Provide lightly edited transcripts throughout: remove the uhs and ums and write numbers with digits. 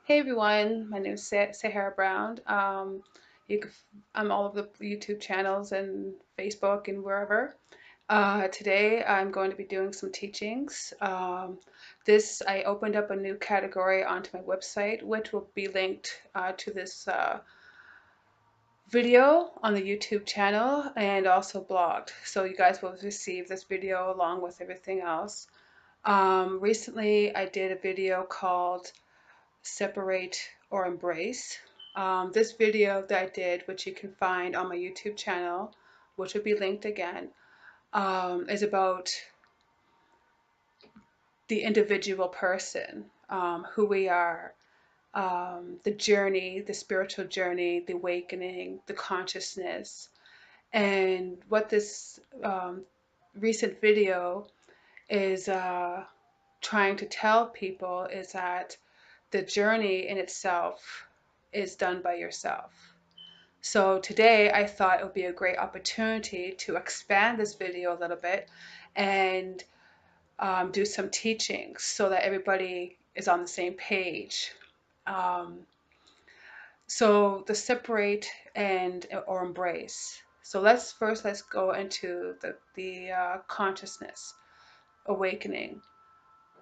Hey everyone, my name is Sahara Brown. You can, I'm all over the YouTube channels and Facebook and wherever. Today I'm going to be doing some teachings. I opened up a new category onto my website, which will be linked to this video on the YouTube channel and also blogged. So you guys will receive this video along with everything else. Recently I did a video called Separate or Embrace. This video that I did, which you can find on my YouTube channel, which will be linked again, is about the individual person, who we are, the journey, the spiritual journey, the awakening, the consciousness. And what this recent video is trying to tell people is that the journey in itself is done by yourself. So today I thought it would be a great opportunity to expand this video a little bit and do some teachings so that everybody is on the same page. Um, so the separate and or embrace. So let's go into the consciousness awakening.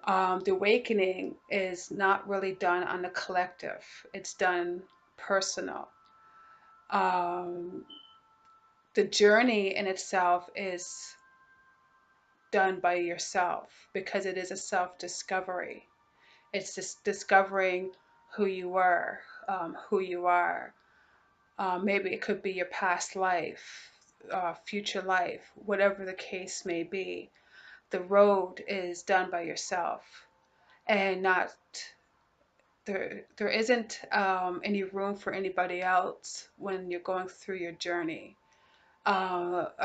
The awakening is not really done on the collective. It's done personal. Um, the journey in itself is done by yourself because it is a self-discovery. It's just discovering who you were, who you are. Maybe it could be your past life, future life, whatever the case may be. The road is done by yourself and not there isn't any room for anybody else when you're going through your journey.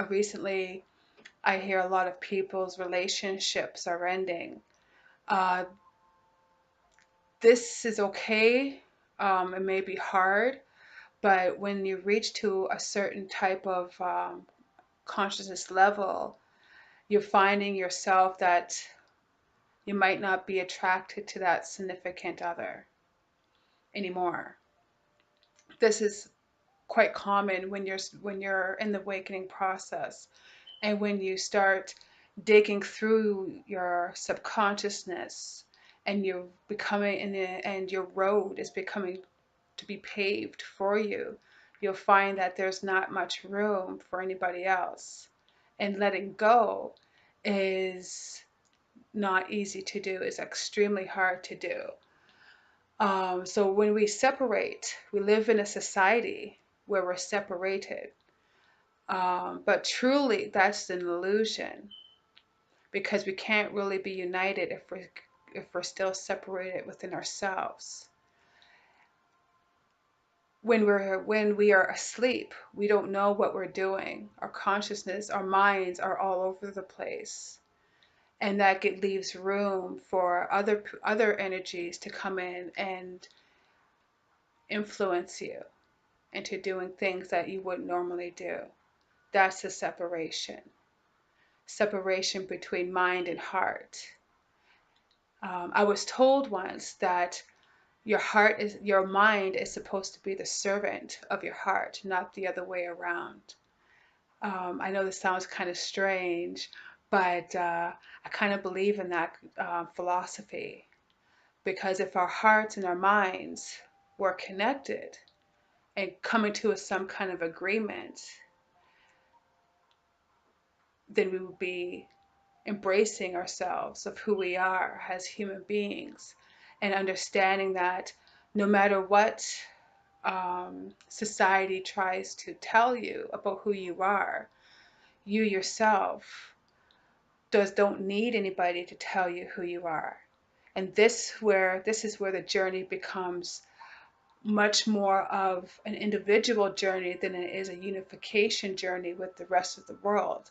Recently, I hear a lot of people's relationships are ending. Uh, this is okay. It may be hard, but when you reach to a certain type of consciousness level, you're finding yourself that you might not be attracted to that significant other anymore. This is quite common when you're in the awakening process and when you start digging through your subconsciousness and you're becoming and your road is becoming to be paved for you, you'll find that there's not much room for anybody else, and letting go is not easy to do. It's extremely hard to do. So when we separate, we live in a society where we're separated. But truly, that's an illusion because we can't really be united if we're still separated within ourselves. When we are asleep, we don't know what we're doing. Our consciousness, our minds are all over the place, and leaves room for other energies to come in and influence you into doing things that you wouldn't normally do. That's the separation between mind and heart. I was told once that your mind is supposed to be the servant of your heart, not the other way around. I know this sounds kind of strange, but I kind of believe in that philosophy because if our hearts and our minds were connected and coming to some kind of agreement, then we would be embracing ourselves of who we are as human beings and understanding that no matter what society tries to tell you about who you are, you yourself don't need anybody to tell you who you are. And this is where the journey becomes much more of an individual journey than it is a unification journey with the rest of the world,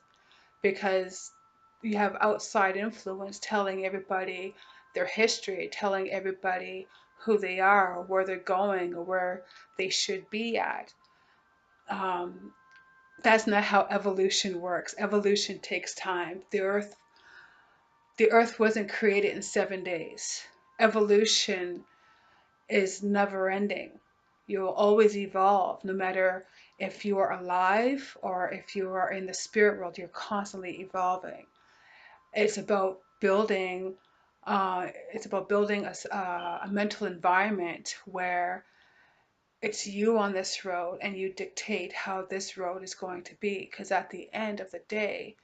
because you have outside influence telling everybody their history, telling everybody who they are, or where they're going, or where they should be at. Um, that's not how evolution works. Evolution takes time. The earth wasn't created in 7 days. Evolution is never ending. You'll always evolve, no matter if you are alive or if you are in the spirit world, you're constantly evolving. It's about building. It's about building a mental environment where it's you on this road and you dictate how this road is going to be. Because at the end of the day,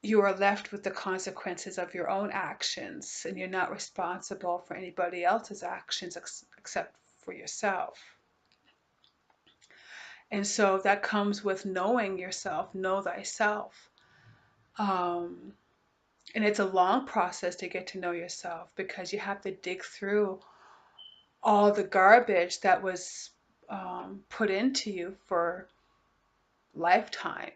you are left with the consequences of your own actions, and you're not responsible for anybody else's actions except for yourself. And so that comes with knowing yourself, know thyself. Um, and it's a long process to get to know yourself, because you have to dig through all the garbage that was put into you for lifetime,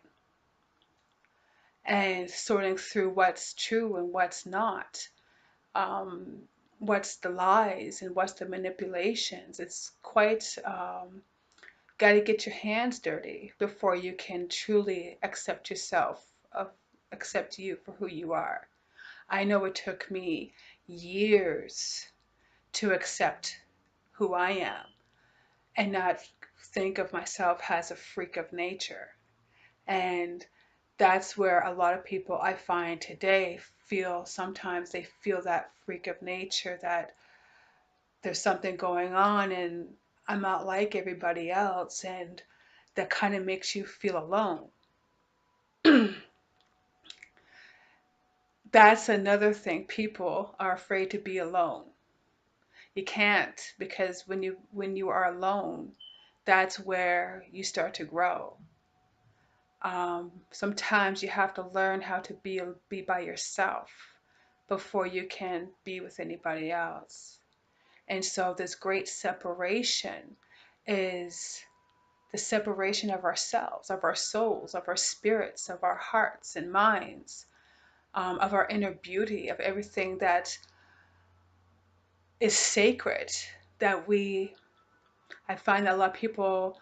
and sorting through what's true and what's not, um, what's the lies and what's the manipulations. It's quite, got to get your hands dirty before you can truly accept yourself, accept you for who you are. I know it took me years to accept who I am and not think of myself as a freak of nature. And that's where a lot of people I find today feel, sometimes they feel that freak of nature, that there's something going on and I'm not like everybody else. And that kind of makes you feel alone. That's another thing. People are afraid to be alone. You can't, because when you are alone, that's where you start to grow. Sometimes you have to learn how to be by yourself before you can be with anybody else. And so this great separation is the separation of ourselves, of our souls, of our spirits, of our hearts and minds, of our inner beauty, of everything that is sacred. That I find that a lot of people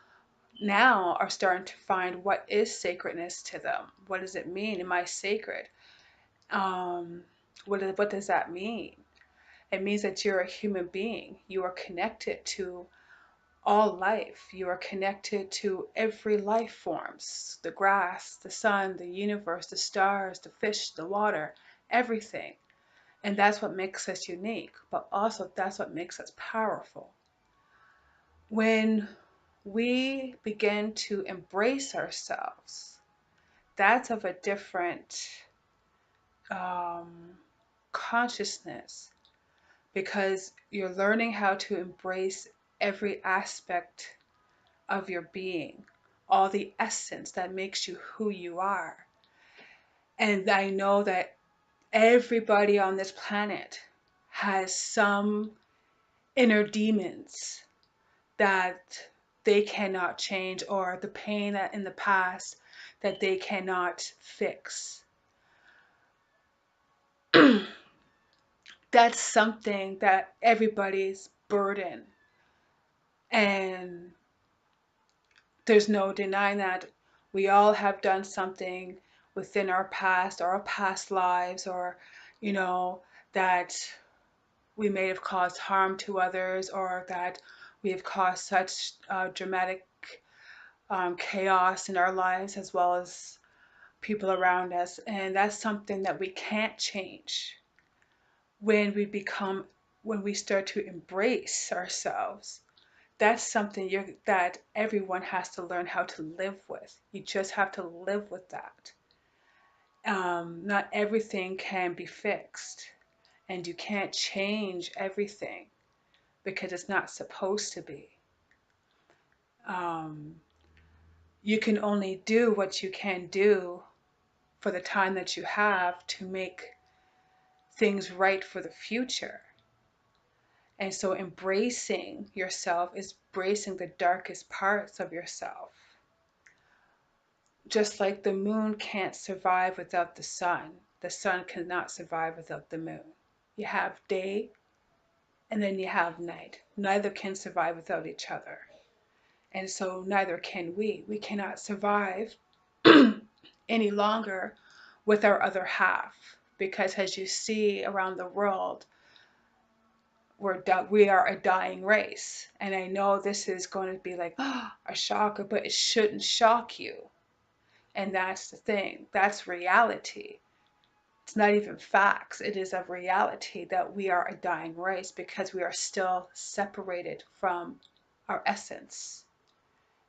now are starting to find what is sacredness to them. What does it mean? Am I sacred? Um, what does that mean? It means that you're a human being. You are connected to all life. You are connected to every life forms, the grass, the sun, the universe, the stars, the fish, the water, everything. And that's what makes us unique, but also that's what makes us powerful. When we begin to embrace ourselves, that's of a different um, consciousness, because you're learning how to embrace every aspect of your being, all the essence that makes you who you are. And I know that everybody on this planet has some inner demons that they cannot change, or the pain that in the past that they cannot fix. That's something that everybody's burden. And there's no denying that we all have done something within our past or our past lives, or, you know, that we may have caused harm to others, or that we have caused such dramatic chaos in our lives as well as people around us. And that's something that we can't change. When we start to embrace ourselves, that's something that everyone has to learn how to live with. You just have to live with that. Not everything can be fixed, and you can't change everything because it's not supposed to be. Um, you can only do what you can do for the time that you have to make things right for the future. And so embracing yourself is embracing the darkest parts of yourself. Just like the moon can't survive without the sun cannot survive without the moon. You have day and then you have night. Neither can survive without each other. And so neither can we. We cannot survive any longer with our other half. Because as you see around the world, we are a dying race. And I know this is going to be like a shocker, but it shouldn't shock you. And that's the thing. That's reality. It's not even facts. It is a reality that we are a dying race because we are still separated from our essence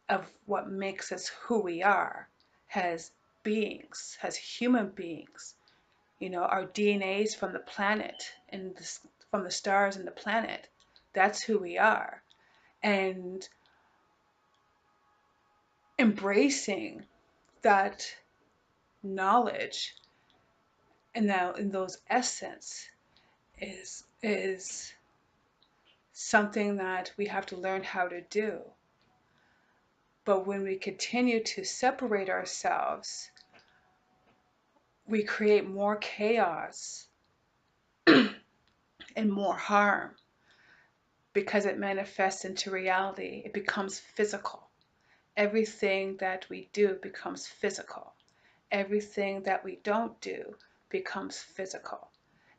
of what makes us who we are as beings, as human beings. Our DNAs from the planet and from the stars and the planet. That's who we are. And embracing that knowledge and now in those essence is something that we have to learn how to do. But when we continue to separate ourselves, we create more chaos and more harm because it manifests into reality. It becomes physical. Everything that we do becomes physical. Everything that we don't do becomes physical.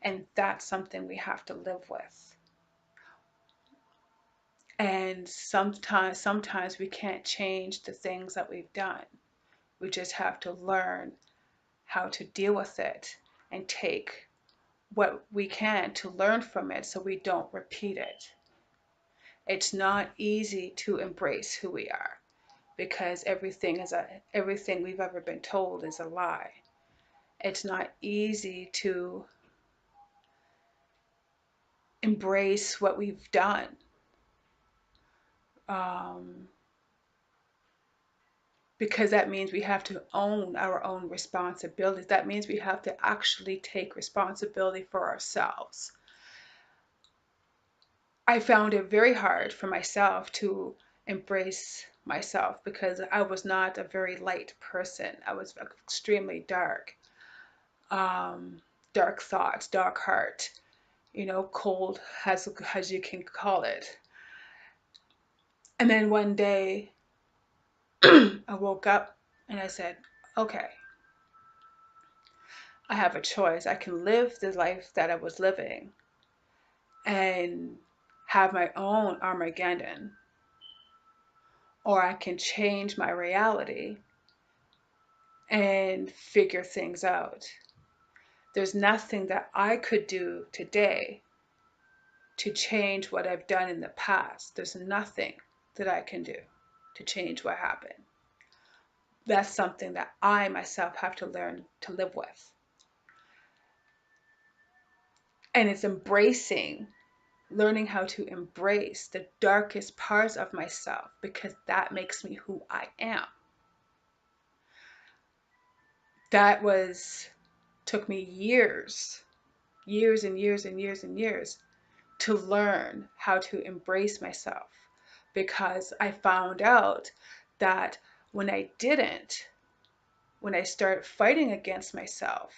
And that's something we have to live with. And sometimes we can't change the things that we've done. We just have to learn how to deal with it and take what we can to learn from it so we don't repeat it. It's not easy to embrace who we are because everything we've ever been told is a lie. It's not easy to embrace what we've done. Because that means we have to own our own responsibilities. That means we have to actually take responsibility for ourselves. I found it very hard for myself to embrace myself because I was not a very light person. I was extremely dark. Dark thoughts, dark heart, cold as you can call it. And then one day I woke up and I said, okay, I have a choice. I can live the life that I was living and have my own Armageddon, or I can change my reality and figure things out. There's nothing that I could do today to change what I've done in the past. There's nothing that I can do to change what happened. That's something that I myself have to learn to live with. And it's learning how to embrace the darkest parts of myself because that makes me who I am. That took me years and years to learn how to embrace myself because I found out that when I started fighting against myself,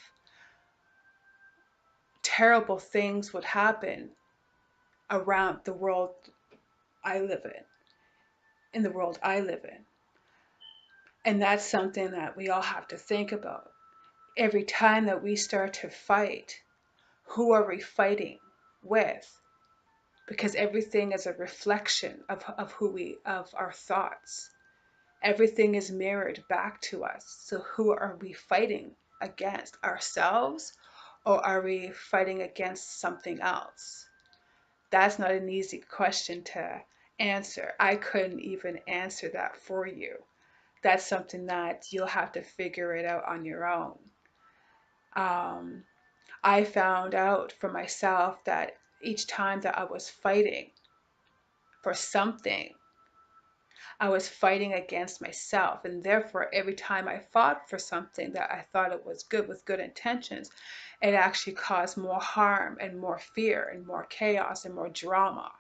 terrible things would happen around the world I live in the world I live in. And that's something that we all have to think about. Every time that we start to fight, who are we fighting with? Because everything is a reflection of our thoughts. Everything is mirrored back to us. So who are we fighting against? Ourselves? Or are we fighting against something else? That's not an easy question to answer. I couldn't even answer that for you. That's something that you'll have to figure it out on your own. I found out for myself that each time that I was fighting for something, I was fighting against myself. And therefore, every time I fought for something that I thought it was good with good intentions, it actually caused more harm and more fear and more chaos and more drama.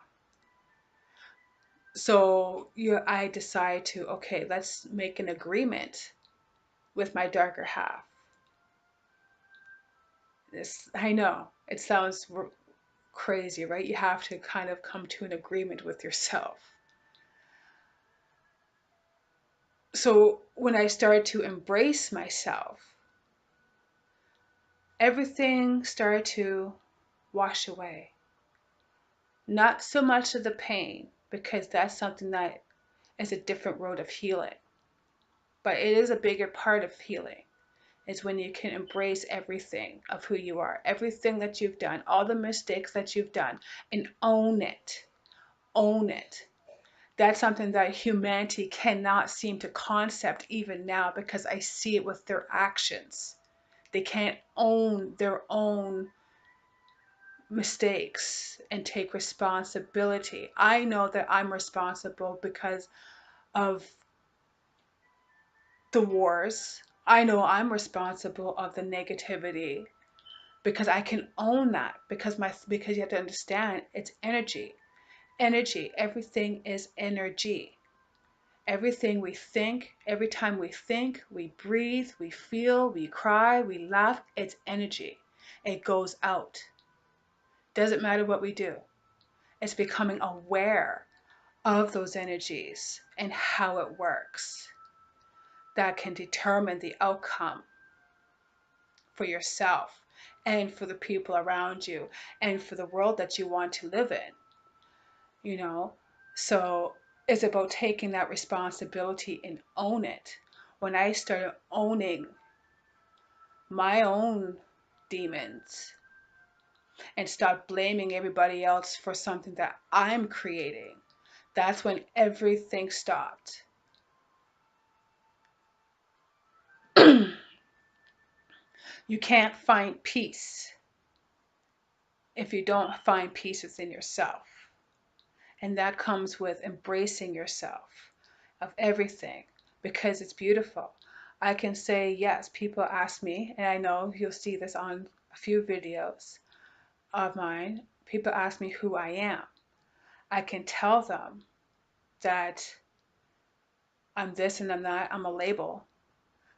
So I decided to, okay, let's make an agreement with my darker half. I know it sounds crazy, right? You have to kind of come to an agreement with yourself. So when I started to embrace myself, everything started to wash away. Not so much of the pain, because that's something that is a different road of healing. But it is a bigger part of healing. It's when you can embrace everything of who you are, everything that you've done, all the mistakes that you've done, and own it. Own it. That's something that humanity cannot seem to concept even now, because I see it with their actions. They can't own their own mistakes and take responsibility. I know that I'm responsible because of the wars. I know I'm responsible of the negativity, because I can own that, because you have to understand it's energy. Energy, everything is energy. Everything we think, every time we think, we breathe, we feel, we cry, we laugh, it's energy. It goes out. Doesn't matter what we do. It's becoming aware of those energies and how it works that can determine the outcome for yourself and for the people around you and for the world that you want to live in, you know? So it's about taking that responsibility and own it. When I started owning my own demons and start blaming everybody else for something that I'm creating, that's when everything stopped. You can't find peace if you don't find peace within yourself. And that comes with embracing yourself of everything, because it's beautiful. I can say, yes, people ask me, and I know you'll see this on a few videos of mine. People ask me who I am. I can tell them that I'm this and I'm that, I'm a label.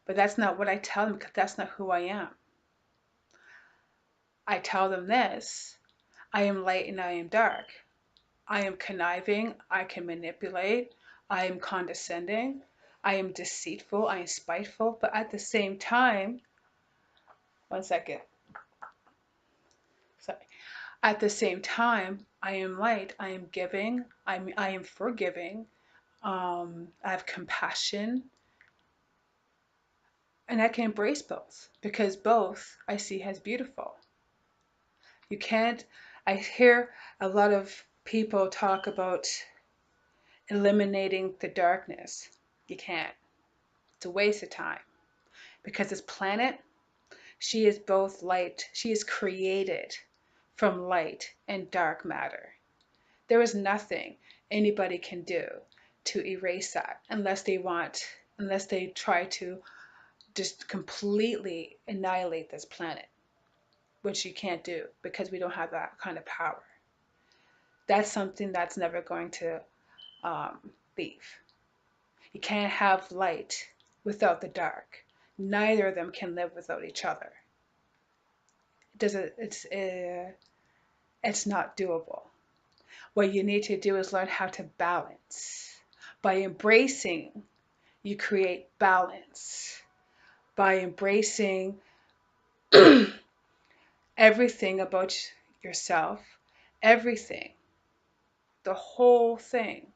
But that's not what I tell them, because that's not who I am. I tell them this: I am light and I am dark. I am conniving, I can manipulate, I am condescending, I am deceitful, I am spiteful, but at the same time, one second, sorry. At the same time, I am light, I am giving, I am forgiving, I have compassion, and I can embrace both, because both I see as beautiful. You can't, I hear a lot of people talk about eliminating the darkness. You can't. It's a waste of time, because this planet, she is both light, she is created from light and dark matter. There is nothing anybody can do to erase that, unless they try to just completely annihilate this planet, which you can't do, because we don't have that kind of power. That's something that's never going to leave. You can't have light without the dark. Neither of them can live without each other. It's not doable. What you need to do is learn how to balance. By embracing, you create balance. By embracing everything about yourself, everything, the whole thing,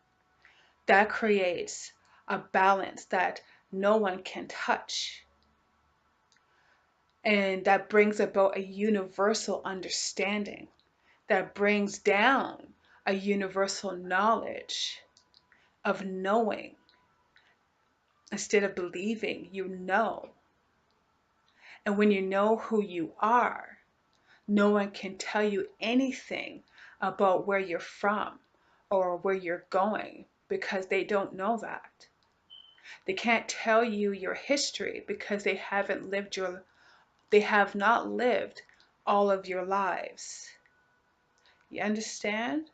that creates a balance that no one can touch. And that brings about a universal understanding, that brings down a universal knowledge of knowing. Instead of believing, you know. And when you know who you are, no one can tell you anything about where you're from or where you're going, because they don't know that. They can't tell you your history, because they have not lived all of your lives. You understand?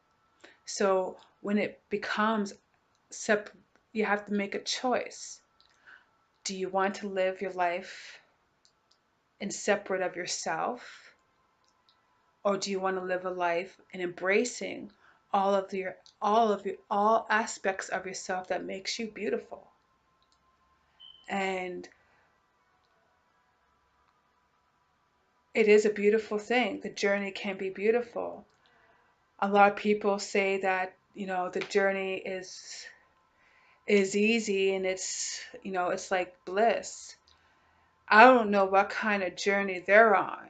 So when it becomes you have to make a choice. Do you want to live your life in separate of yourself? Or do you want to live a life in embracing all aspects of yourself that makes you beautiful? And it is a beautiful thing. The journey can be beautiful. A lot of people say that, the journey is easy and it's like bliss. I don't know what kind of journey they're on,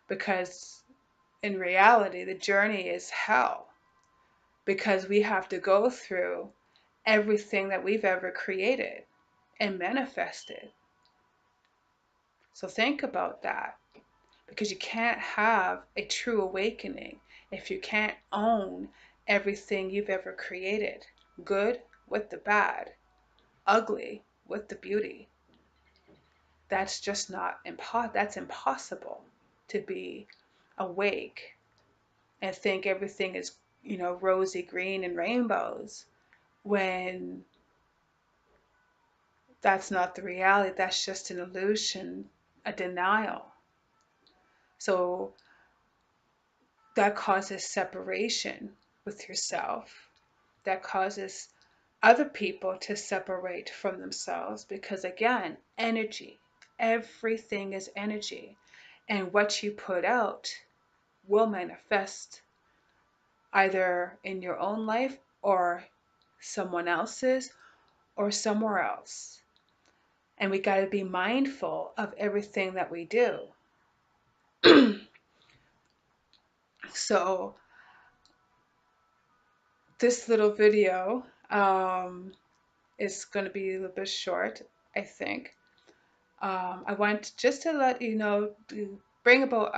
because in reality, the journey is hell, because we have to go through everything that we've ever created and manifested. So think about that, because you can't have a true awakening if you can't own everything you've ever created, good with the bad, ugly with the beauty. That's just not that's impossible, to be awake and think everything is, rosy green and rainbows, when that's not the reality. That's just an illusion, a denial. So that causes separation with yourself. That causes other people to separate from themselves, because again, energy, everything is energy. And what you put out will manifest either in your own life or someone else's or somewhere else. And we got to be mindful of everything that we do. So, this little video is going to be a little bit short, I think. I want just to let you know, to bring about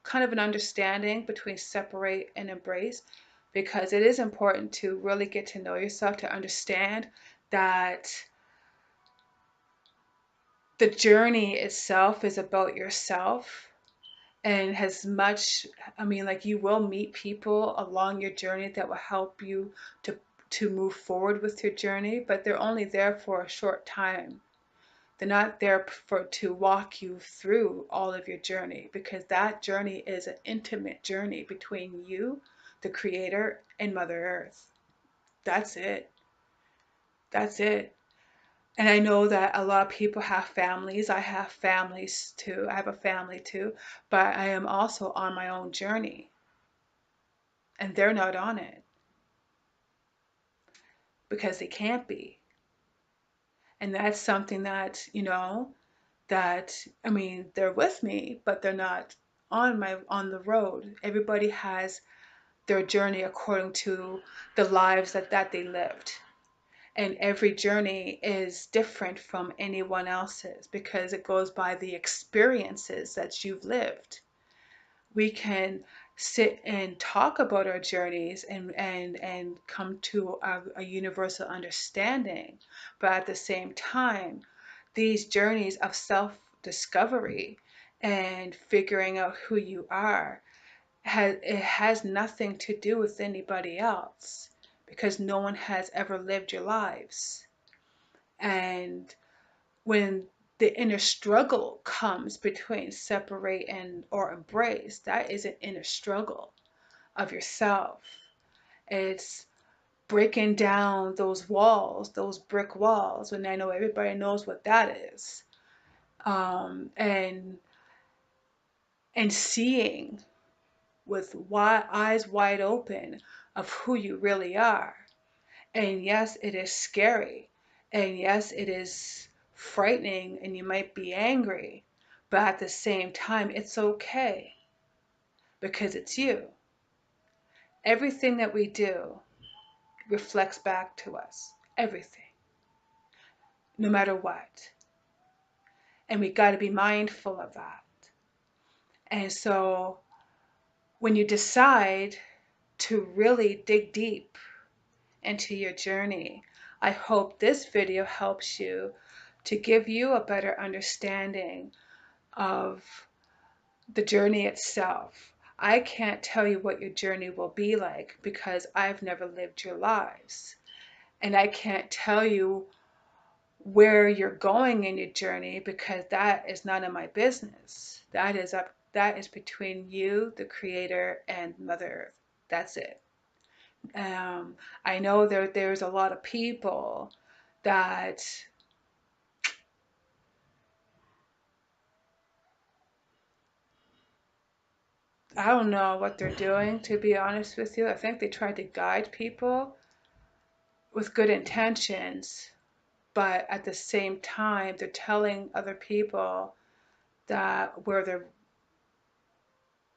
kind of an understanding between separate and embrace, because it is important to really get to know yourself, to understand that the journey itself is about yourself, and has much, I mean, like, you will meet people along your journey that will help you to move forward with your journey, but they're only there for a short time. They're not there for to walk you through all of your journey, because that journey is an intimate journey between you, the creator, and Mother Earth. That's it. That's it. And I know that a lot of people have families. I have families too. I have a family too. But I am also on my own journey, and they're not on it because they can't be. And that's something that, I mean, they're with me, but they're not on the road. Everybody has their journey according to the lives that they lived. And every journey is different from anyone else's, because it goes by the experiences that you've lived. We can sit and talk about our journeys and come to a universal understanding, but at the same time, these journeys of self discovery and figuring out who you are, it has nothing to do with anybody else, because no one has ever lived your lives. And when the inner struggle comes between separate and or embrace, that is an inner struggle of yourself. It's breaking down those walls, those brick walls, and I know everybody knows what that is. And seeing with eyes wide open of who you really are. And yes, it is scary. And yes, it is frightening, and you might be angry. But at the same time, it's okay, because it's you. Everything that we do reflects back to us. Everything. No matter what. And we got to be mindful of that. And so when you decide to really dig deep into your journey, I hope this video helps you to give you a better understanding of the journey itself. I can't tell you what your journey will be like, because I've never lived your lives. And I can't tell you where you're going in your journey, because that is none of my business. That is between you, the creator, and Mother Earth. That's it. I know there's a lot of people that I don't know what they're doing, to be honest with you. I think they try to guide people with good intentions, but at the same time, they're telling other people that where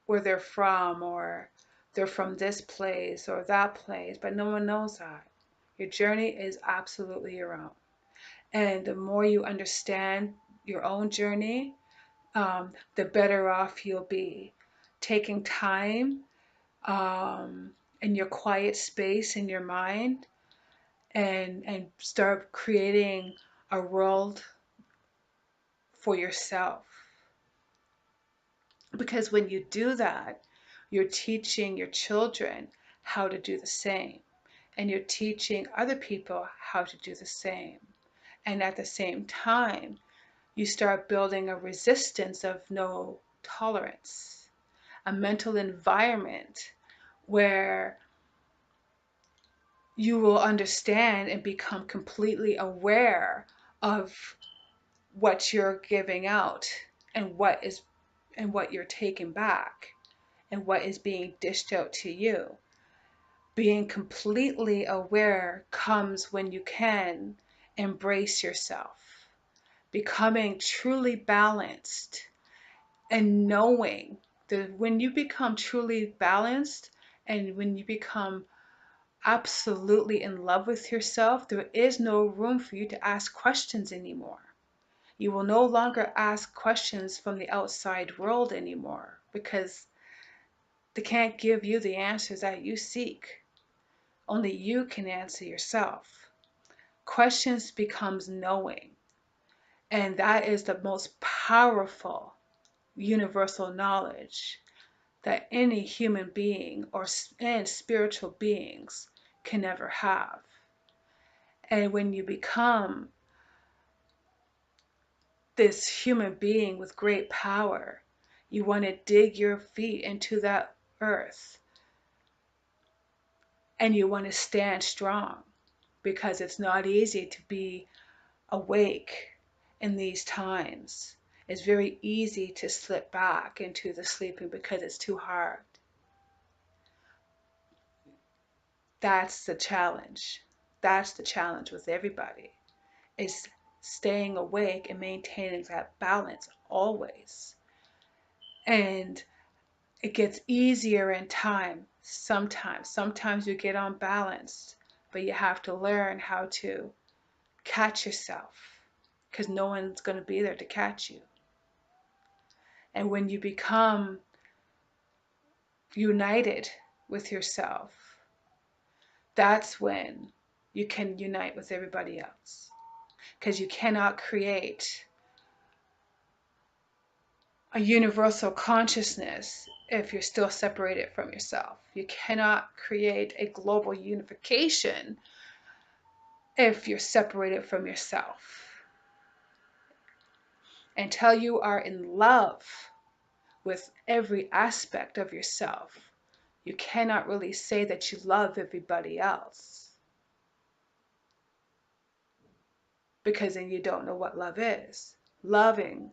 they're from, or they're from this place or that place, but no one knows that. Your journey is absolutely your own. And the more you understand your own journey, the better off you'll be. Taking time in your quiet space in your mind, and start creating a world for yourself. Because when you do that, you're teaching your children how to do the same, and you're teaching other people how to do the same. And at the same time, you start building a resistance of no tolerance, a mental environment where you will understand and become completely aware of what you're giving out, and what you're taking back, and what is being dished out to you. Being completely aware comes when you can embrace yourself, becoming truly balanced, and knowing that when you become truly balanced, and when you become absolutely in love with yourself, there is no room for you to ask questions anymore. You will no longer ask questions from the outside world anymore, because they can't give you the answers that you seek. Only you can answer yourself. Questions becomes knowing, and that is the most powerful universal knowledge that any human being and spiritual beings can ever have. And when you become this human being with great power, you want to dig your feet into that earth, and you want to stand strong, because it's not easy to be awake in these times. It's very easy to slip back into the sleeping because it's too hard. That's the challenge. That's the challenge with everybody, is staying awake and maintaining that balance always. And it gets easier in time sometimes. Sometimes you get unbalanced, but you have to learn how to catch yourself, because no one's going to be there to catch you. And when you become united with yourself, that's when you can unite with everybody else. Because you cannot create a universal consciousness if you're still separated from yourself. You cannot create a global unification if you're separated from yourself. Until you are in love with every aspect of yourself, you cannot really say that you love everybody else, because then you don't know what love is. Loving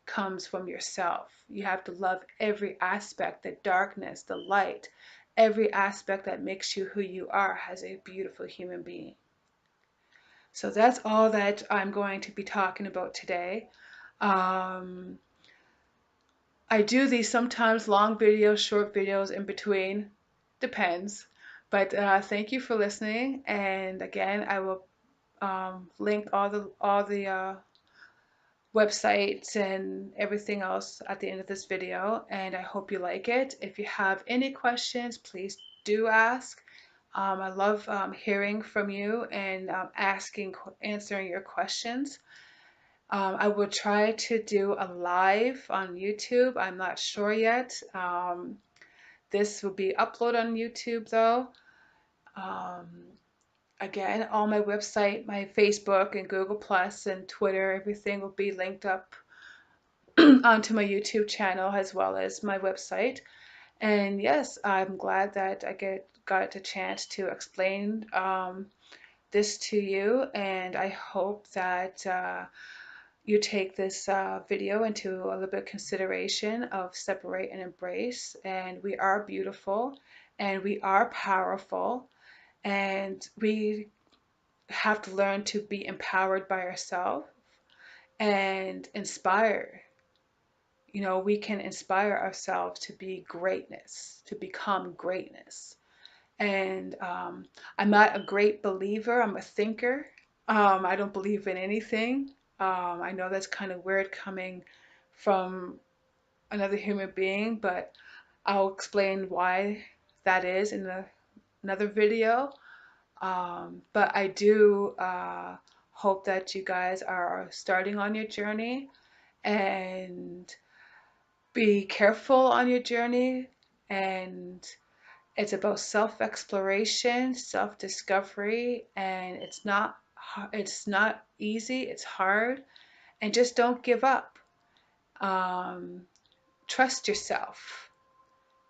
comes from yourself. You have to love every aspect, the darkness, the light, every aspect that makes you who you are as a beautiful human being. So that's all that I'm going to be talking about today. Um, I do these sometimes long videos, short videos in between, depends. But thank you for listening. And again, I will link all the websites and everything else at the end of this video, and I hope you like it. If you have any questions, please do ask. I love hearing from you and answering your questions. I will try to do a live on YouTube. I'm not sure yet. This will be uploaded on YouTube though. Um, Again, all my website, my Facebook and Google Plus and Twitter, everything will be linked up onto my YouTube channel as well as my website. And yes, I'm glad that I got a chance to explain this to you, and I hope that you take this video into a little bit of consideration of separate and embrace. And we are beautiful and we are powerful, and we have to learn to be empowered by ourselves and inspire. You know, we can inspire ourselves to be greatness, to become greatness. And I'm not a great believer, I'm a thinker. I don't believe in anything. I know that's kind of weird coming from another human being, but I'll explain why that is in another video. But I do hope that you guys are starting on your journey, and be careful on your journey. And it's about self-exploration, self-discovery, and it's not easy, it's hard, and just don't give up. Um, Trust yourself.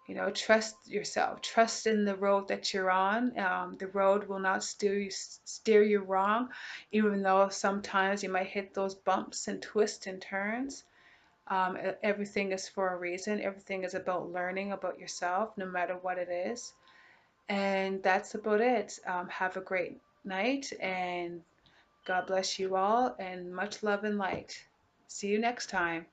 You know, trust yourself. Trust in the road that you're on. The road will not steer you wrong, even though sometimes you might hit those bumps and twists and turns. Everything is for a reason. Everything is about learning about yourself, no matter what it is. And that's about it. Have a great night, and God bless you all, and much love and light. See you next time.